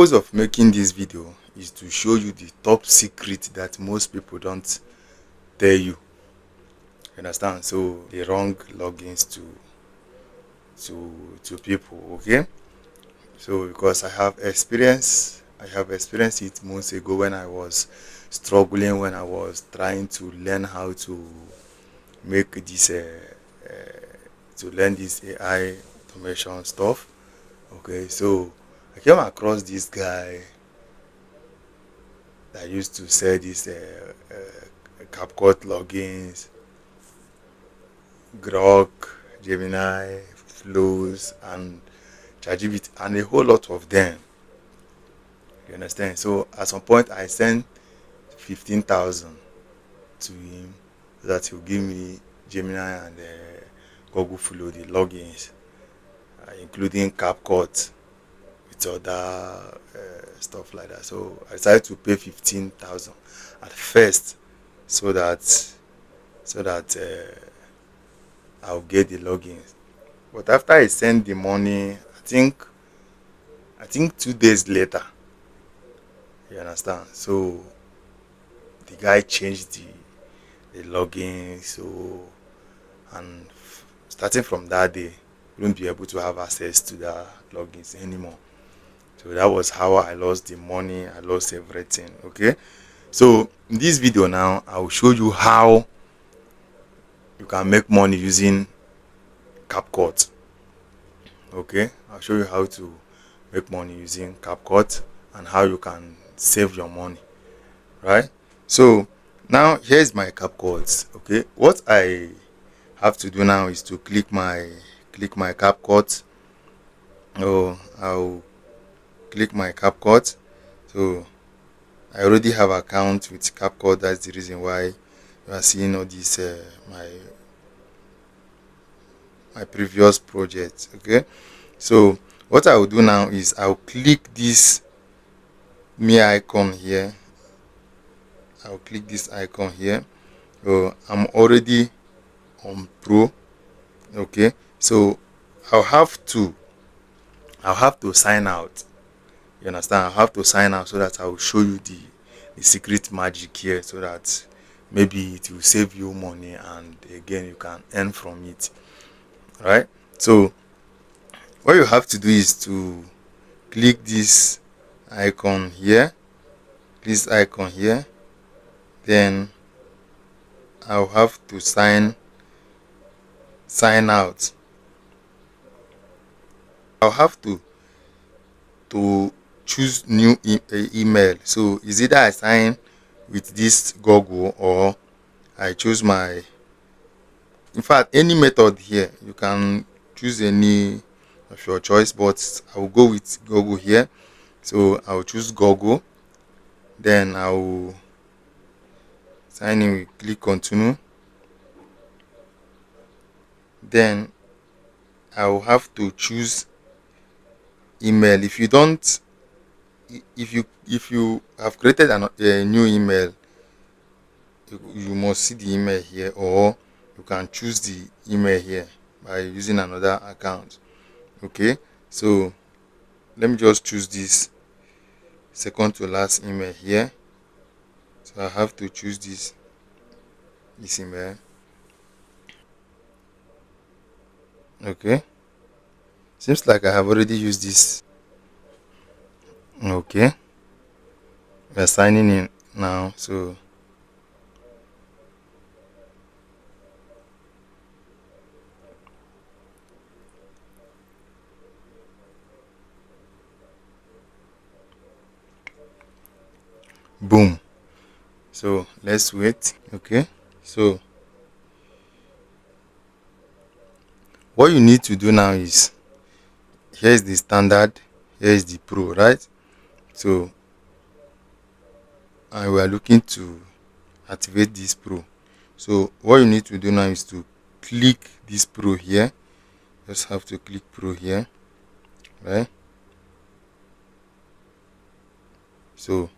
purpose of making this video is to show you the top secret that most people don't tell you. You understand? So the wrong logins to people. Okay. So because I have experienced it months ago when I was struggling, when I was trying to learn how to make this to learn this AI automation stuff. Okay, so I came across this guy that used to sell these Capcut logins, Grok, Gemini, Flows, and ChatGPT, and a whole lot of them. You understand? So at some point, I sent 15,000 to him so that he'll give me Gemini and Google Flow, the logins, including CapCut with other stuff like that. So I decided to pay 15,000 at first so that I'll get the logins. But after I sent the money, I think 2 days later, you understand? So the guy changed the login. So and starting from that day, you won't be able to have access to the logins anymore. So that was how I lost the money. I lost everything. Okay. So in this video now, I will show you how you can make money using CapCut. Okay. I'll show you how to make money using CapCut and how you can save your money. Right. So now here's my CapCut. Okay. What I have to do now is to click my CapCut. Oh, I'll click my CapCut. So I already have account with CapCut. That's the reason why you are seeing all this my previous project. Okay, so what I will do now is I'll click this me icon here. I'll click this icon here. So I'm already on Pro. Okay, so I'll have to sign out. You understand? I have to sign out so that I will show you the secret magic here, so that maybe it will save you money and again you can earn from it. Right? So what you have to do is to click this icon here, then I'll have to sign out. I'll have to choose new email. So is either I sign with this Google or I choose my, in fact, any method here. You can choose any of your choice, but I will go with Google here. So I will choose Google, then I will sign in, click continue, then I will have to choose email. If you have created a new email, you must see the email here, or you can choose the email here by using another account. Okay, so let me just choose this second to last email here. So I have to choose this email. Okay, seems like I have already used this. Okay, we're signing in now. So boom. So let's wait. Okay, so what you need to do now is, here's the standard, here's the pro, right? So and we are looking to activate this pro. So what you need to do now is to click this pro here. Just have to click pro here, right? So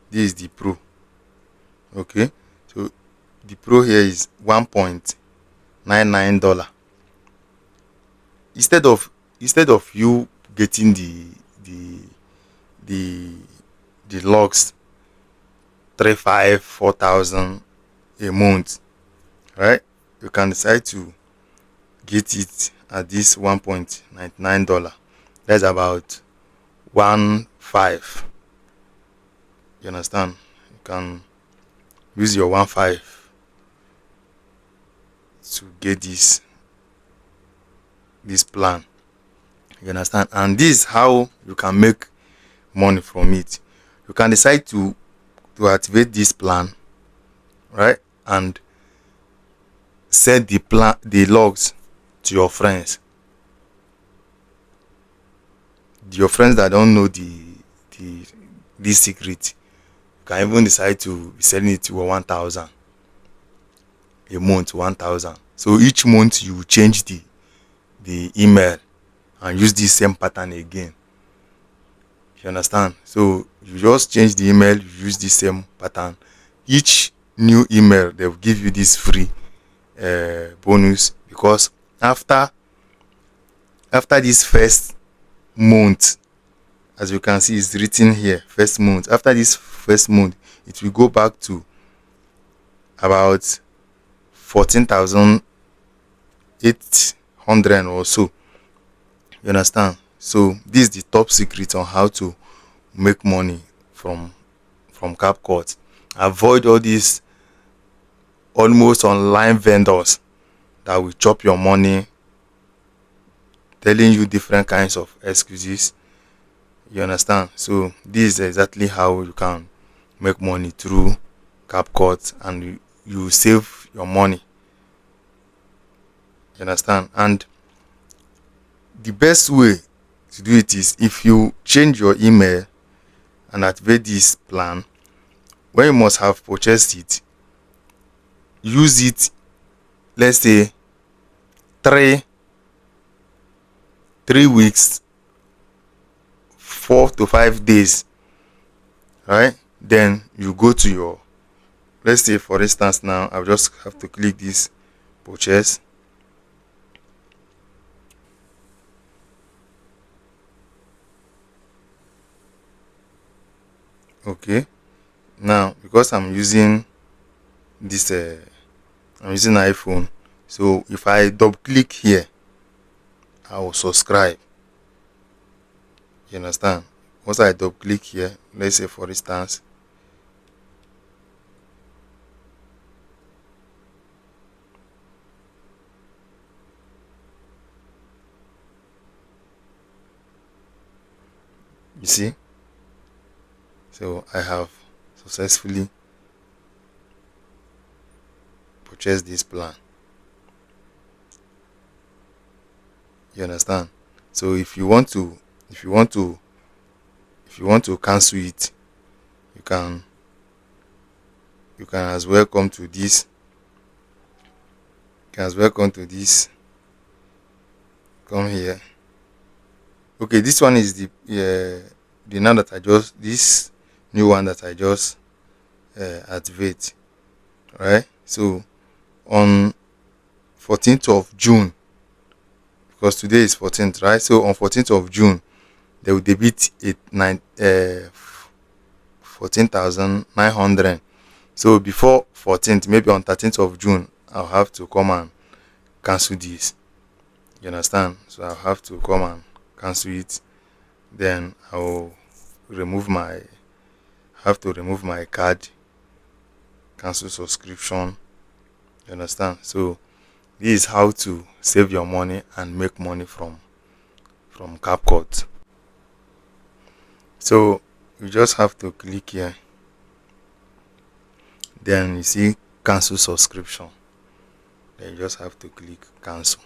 this is the pro. Okay, so the pro here is $1.99. Instead of you getting the the logs 3, 5, 4,000 a month, right? You can decide to get it at this $1.99. That's about 1.5. You understand? You can use your 1.5 to get this plan. You understand? And this is how you can make money from it. You can decide to activate this plan, right? And set the logs to your friends. Your friends that don't know this secret. You can even decide to be selling it to 1,000 a month, 1,000. So each month you change the email and use the same pattern again. You understand? So you just change the email, you use the same pattern. Each new email, they will give you this free bonus, because after this first month, as you can see, it's written here, first month. After this first month, it will go back to about 14,800 or so. You understand? So this is the top secret on how to make money from Capcut. Avoid all these almost online vendors that will chop your money, telling you different kinds of excuses. You understand? So this is exactly how you can make money through Capcut, and you save your money. You understand? And the best way to do it is if you change your email and activate this plan. When you must have purchased it, use it, let's say 3 weeks, 4 to 5 days, right? Then you go to your, let's say for instance now, I'll just have to click this purchase. Okay, now because I'm using this I'm using iPhone, so if I double click here, I will subscribe. You understand? Once I double click here, let's say for instance, you see, so I have successfully purchased this plan. You understand? So if you want to cancel it, you can as well come to this. You can as well come to this. Come here. Okay, this one is the now that I just, this new one that I just activate, right? So on 14th of June, because today is 14th, right? So on 14th of June, they will debit 14,900. So before 14th, maybe on 13th of June, I'll have to come and cancel this. You understand? So I'll have to come and cancel it. Then I'll have to remove my card, cancel subscription. You understand? So this is how to save your money and make money from Capcut. So you just have to click here. Then you see cancel subscription. Then you just have to click cancel,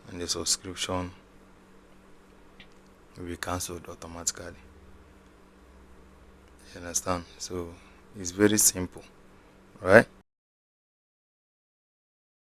and the subscription will be cancelled automatically. You understand? So it's very simple, right?